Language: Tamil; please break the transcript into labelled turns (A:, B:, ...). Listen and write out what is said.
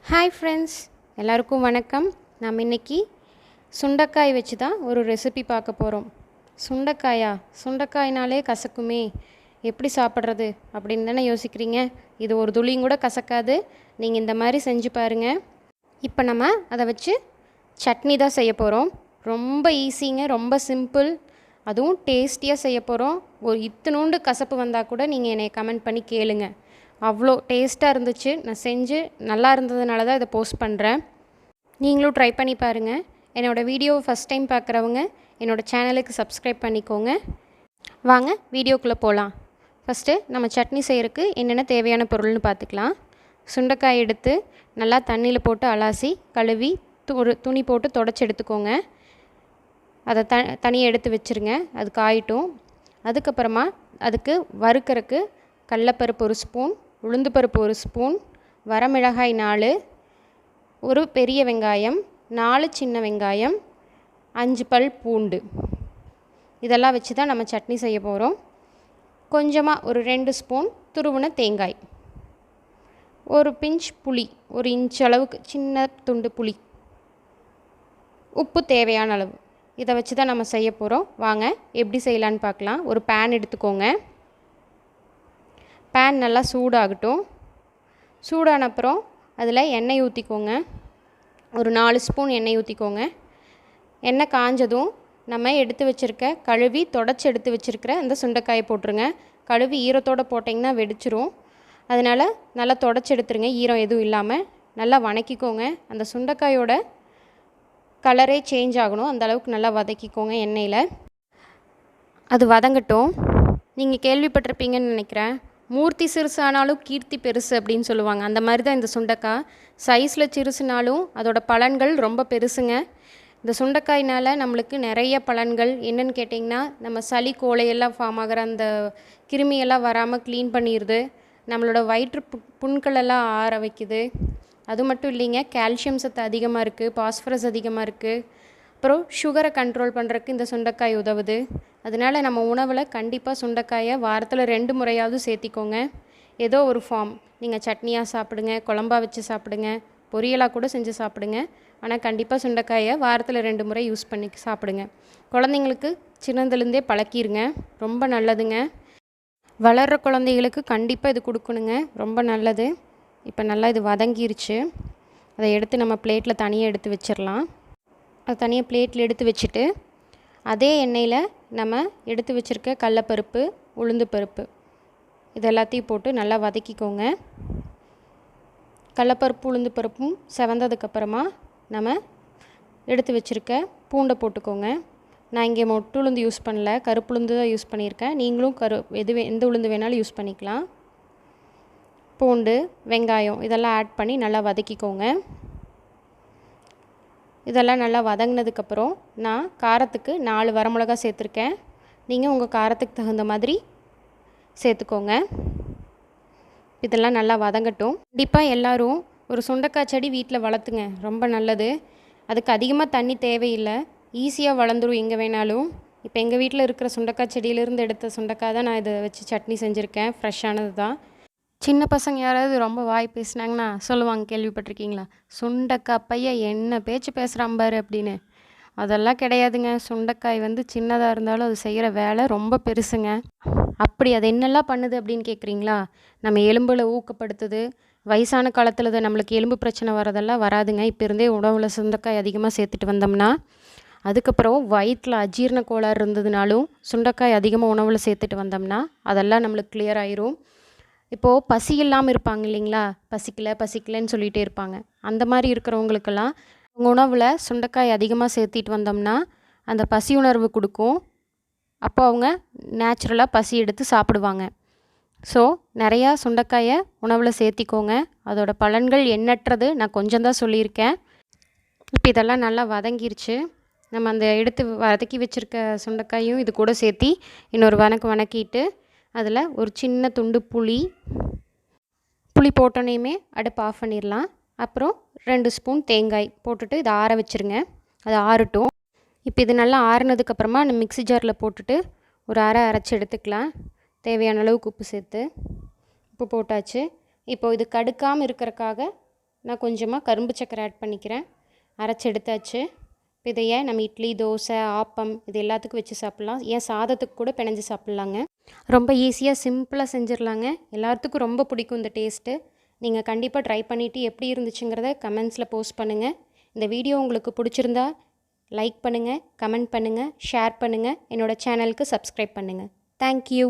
A: ஹாய் ஃப்ரெண்ட்ஸ், எல்லாருக்கும் வணக்கம். நாம் இன்றைக்கி சுண்டைக்காய் வச்சு தான் ஒரு ரெசிபி பார்க்க போகிறோம். சுண்டைக்காய்னாலே கசக்குமே, எப்படி சாப்பிட்றது அப்படின்னு தானே யோசிக்கிறீங்க. இது ஒரு துளியும் கூட கசக்காது. நீங்கள் இந்த மாதிரி செஞ்சு பாருங்கள். இப்போ நம்ம அதை வச்சு சட்னி தான் செய்ய போகிறோம். ரொம்ப ஈஸிங்க, ரொம்ப சிம்பிள், அதுவும் டேஸ்டியாக செய்ய போகிறோம். ஒரு இத்தினூண்டு கசப்பு வந்தால் கூட நீங்கள் என்னை கமெண்ட் பண்ணி கேளுங்க. அவ்வளோ டேஸ்ட்டாக இருந்துச்சு. நான் செஞ்சு நல்லா இருந்ததுனால தான் இதை போஸ்ட் பண்ணுறேன். நீங்களும் ட்ரை பண்ணி பாருங்கள். என்னோடய வீடியோவை ஃபஸ்ட் டைம் பார்க்குறவங்க என்னோடய சேனலுக்கு சப்ஸ்கிரைப் பண்ணிக்கோங்க. வாங்க வீடியோக்குள்ளே போகலாம். ஃபஸ்ட்டு நம்ம சட்னி செய்கிறதுக்கு என்னென்ன தேவையான பொருள்னு பார்த்துக்கலாம். சுண்டைக்காய் எடுத்து நல்லா தண்ணியில் போட்டு அலாசி கழுவி ஒரு துணி போட்டு தொடச்சி எடுத்துக்கோங்க. அதை தனியாக எடுத்து வச்சுருங்க. அது காயட்டும். அதுக்கப்புறமா அதுக்கு வறுக்கிறதுக்கு கடலைப்பருப்பு 1 ஸ்பூன், உளுந்துப்பருப்பு 1 ஸ்பூன், வரமிளகாய் 4, ஒரு பெரிய வெங்காயம், 4 சின்ன வெங்காயம், 5 பல் பூண்டு, இதெல்லாம் வச்சு தான் நம்ம சட்னி செய்ய போகிறோம். கொஞ்சமாக ஒரு 2 ஸ்பூன் துருவின தேங்காய், ஒரு பிஞ்ச் புளி, 1 இன்ச் அளவுக்கு சின்ன துண்டு புளி, உப்பு தேவையான அளவு. இதை வச்சு தான் நம்ம செய்ய போகிறோம். வாங்க எப்படி செய்யலான்னு பார்க்கலாம். ஒரு பேன் எடுத்துக்கோங்க. பேன் நல்லா சூடாகட்டும். சூடான அப்புறம் அதில் எண்ணெய் ஊற்றிக்கோங்க. ஒரு 4 ஸ்பூன் எண்ணெய் ஊற்றிக்கோங்க. எண்ணெய் காஞ்சதும் நம்ம எடுத்து வச்சுருக்க கழுவி தொடச்சி எடுத்து வச்சுருக்கிற அந்த சுண்டைக்காயை போட்டுருங்க. கழுவி ஈரத்தோடு போட்டிங்கன்னா வெடிச்சிரும். அதனால் நல்லா தொடச்சி எடுத்துருங்க, ஈரம் எதுவும் இல்லாமல். நல்லா வதக்கிக்கோங்க. அந்த சுண்டைக்காயோட கலரே சேஞ்ச் ஆகணும், அந்தளவுக்கு நல்லா வதக்கிக்கோங்க எண்ணெயில். அது வதங்கட்டும். நீங்கள் கேள்விப்பட்டிருப்பீங்கன்னு நினைக்கிறேன், மூர்த்தி சிறுசானாலும் கீர்த்தி பெருசு அப்படின்னு சொல்லுவாங்க. அந்த மாதிரி தான் இந்த சுண்டைக்காய். சைஸில் சிறுசுனாலும் அதோட பலன்கள் ரொம்ப பெருசுங்க. இந்த சுண்டைக்காய்னால் நம்மளுக்கு நிறைய பலன்கள் என்னென்னு கேட்டிங்கன்னா, நம்ம சளி கோழையெல்லாம் ஃபார்ம் ஆகிற அந்த கிருமியெல்லாம் வராமல் க்ளீன் பண்ணிடுது. நம்மளோட வயிற்று புண்களெல்லாம் ஆற வைக்குது. அது மட்டும் இல்லைங்க, கால்சியம் சத்து அதிகமாக இருக்குது, பாஸ்பரஸ் அதிகமாக இருக்குது. அப்புறம் சுகரை கண்ட்ரோல் பண்ணுறதுக்கு இந்த சுண்டைக்காய் உதவுது. அதனால் நம்ம உணவில் கண்டிப்பாக சுண்டைக்காயை வாரத்தில் 2 முறையாவது சேர்த்திக்கோங்க. ஏதோ ஒரு ஃபார்ம், நீங்கள் சட்னியாக சாப்பிடுங்க, குழம்பா வச்சு சாப்பிடுங்க, பொரியலாக கூட செஞ்சு சாப்பிடுங்க. ஆனால் கண்டிப்பாக சுண்டைக்காயை வாரத்தில் 2 முறை யூஸ் பண்ணி சாப்பிடுங்க. குழந்தைங்களுக்கு சின்னதுலேருந்தே பழக்கிடுங்க, ரொம்ப நல்லதுங்க. வளர்கிற குழந்தைகளுக்கு கண்டிப்பாக இது கொடுக்கணுங்க, ரொம்ப நல்லது. இப்போ நல்லா இது வதங்கிருச்சு. அதை எடுத்து நம்ம பிளேட்டில் தனியாக எடுத்து வச்சிடலாம். அது தனியாக பிளேட்டில் எடுத்து வச்சுட்டு அதே எண்ணெயில் நம்ம எடுத்து வச்சுருக்க கடலைப்பருப்பு, உளுந்து பருப்பு இது எல்லாத்தையும் போட்டு நல்லா வதக்கிக்கோங்க. கடலைப்பருப்பு உளுந்து பருப்பும் செவந்ததுக்கப்புறமா நம்ம எடுத்து வச்சுருக்க பூண்டை போட்டுக்கோங்க. நான் இங்கே மொட்டு உளுந்து யூஸ் பண்ணல, கருப்பு உளுந்து தான் யூஸ் பண்ணியிருக்கேன். நீங்களும் எந்த உளுந்து வேணாலும் யூஸ் பண்ணிக்கலாம். பூண்டு, வெங்காயம் இதெல்லாம் ஆட் பண்ணி நல்லா வதக்கிக்கோங்க. இதெல்லாம் நல்லா வதங்கினதுக்கப்புறம் நான் காரத்துக்கு 4 வரமிளகா சேர்த்துருக்கேன். நீங்கள் உங்கள் காரத்துக்கு தகுந்த மாதிரி சேர்த்துக்கோங்க. இதெல்லாம் நல்லா வதங்கட்டும். கண்டிப்பாக எல்லோரும் ஒரு சுண்டைக்காய் செடி வீட்டில் வளர்த்துங்க, ரொம்ப நல்லது. அதுக்கு அதிகமாக தண்ணி தேவையில்லை, ஈஸியாக வளர்ந்துடும் எங்கே வேணாலும். இப்போ எங்கள் வீட்டில் இருக்கிற சுண்டைக்காய் செடியிலேருந்து எடுத்த சுண்டைக்காய் தான் நான் இதை வச்சு சட்னி செஞ்சுருக்கேன். ஃப்ரெஷ்ஷானது தான். சின்ன பசங்க யாராவது ரொம்ப வாய் பேசினாங்கன்னா சொல்லுவாங்க, கேள்விப்பட்டிருக்கீங்களா, சுண்டைக்காய் பையன் என்ன பேச்சு பேசுகிறான் பாரு அப்படின்னு. அதெல்லாம் கிடையாதுங்க. சுண்டைக்காய் சின்னதாக இருந்தாலும் அது செய்கிற வேலை ரொம்ப பெருசுங்க. அப்படி அது என்னெல்லாம் பண்ணுது அப்படின்னு கேட்குறீங்களா, நம்ம எலும்பில் ஊக்கப்படுத்துது. வயசான காலத்தில் அது நம்மளுக்கு எலும்பு பிரச்சனை வரதெல்லாம் வராதுங்க. இப்போ இருந்தே உணவில் சுண்டைக்காய் அதிகமாக சேர்த்துட்டு வந்தோம்னா. அதுக்கப்புறம் வயிற்றில் அஜீரண கோளாறு இருந்ததுனாலும் சுண்டைக்காய் அதிகமாக உணவில் சேர்த்துட்டு வந்தோம்னா அதெல்லாம் நம்மளுக்கு கிளியர் ஆயிரும். இப்போது பசி இல்லாமல் இருப்பாங்க இல்லைங்களா, பசிக்கலைன்னு சொல்லிகிட்டே இருப்பாங்க. அந்த மாதிரி இருக்கிறவங்களுக்கெல்லாம் அவங்க உணவில் சுண்டைக்காய் அதிகமாக சேர்த்திட்டு வந்தோம்னா அந்த பசி உணர்வு கொடுக்கும். அப்போ அவங்க நேச்சுரலாக பசி எடுத்து சாப்பிடுவாங்க. ஸோ நிறையா சுண்டைக்காயை உணவில் சேர்த்திக்கோங்க. அதோட பலன்கள் எண்ணற்றது. நான் கொஞ்சம் தான் சொல்லியிருக்கேன். இப்போ இதெல்லாம் நல்லா வதங்கிருச்சு. நம்ம அந்த எடுத்து வதக்கி வச்சுருக்க சுண்டைக்காயும் இது கூட சேர்த்தி இன்னொரு வதக்கிட்டு அதில் ஒரு சின்ன துண்டு புளி போட்டோன்னே அடுப்பு ஆஃப் பண்ணிடலாம். அப்புறம் 2 ஸ்பூன் தேங்காய் போட்டுட்டு இதை ஆற வச்சுருங்க. அது ஆறட்டும். இப்போ இது நல்லா ஆறுனதுக்கப்புறமா நம்ம மிக்ஸி ஜாரில் போட்டுட்டு ஒரு அரைச்சி எடுத்துக்கலாம். தேவையான அளவுக்கு உப்பு சேர்த்து உப்பு போட்டாச்சு. இப்போ இது கடுக்காமல் இருக்கிறக்காக நான் கொஞ்சமாக கரும்பு சக்கரை ஆட் பண்ணிக்கிறேன். அரைச்சி எடுத்தாச்சு. இப்போ இதையே நம்ம இட்லி, தோசை, ஆப்பம் இது எல்லாத்துக்கும் வச்சு சாப்பிட்லாம். ஏன் சாதத்துக்கு கூட பிணைஞ்சு சாப்பிட்லாங்க. ரொம்ப ஈஸியாக சிம்பிளாக செஞ்சிடலாங்க. எல்லாத்துக்கும் ரொம்ப பிடிக்கும் இந்த டேஸ்ட்டு. நீங்கள் கண்டிப்பாக ட்ரை பண்ணிவிட்டு எப்படி இருந்துச்சுங்கிறத கமெண்ட்ஸில் போஸ்ட் பண்ணுங்கள். இந்த வீடியோ உங்களுக்கு பிடிச்சிருந்தா லைக் பண்ணுங்கள், கமெண்ட் பண்ணுங்கள், ஷேர் பண்ணுங்கள். என்னோடய சேனலுக்கு சப்ஸ்கிரைப் பண்ணுங்கள். தேங்க்யூ.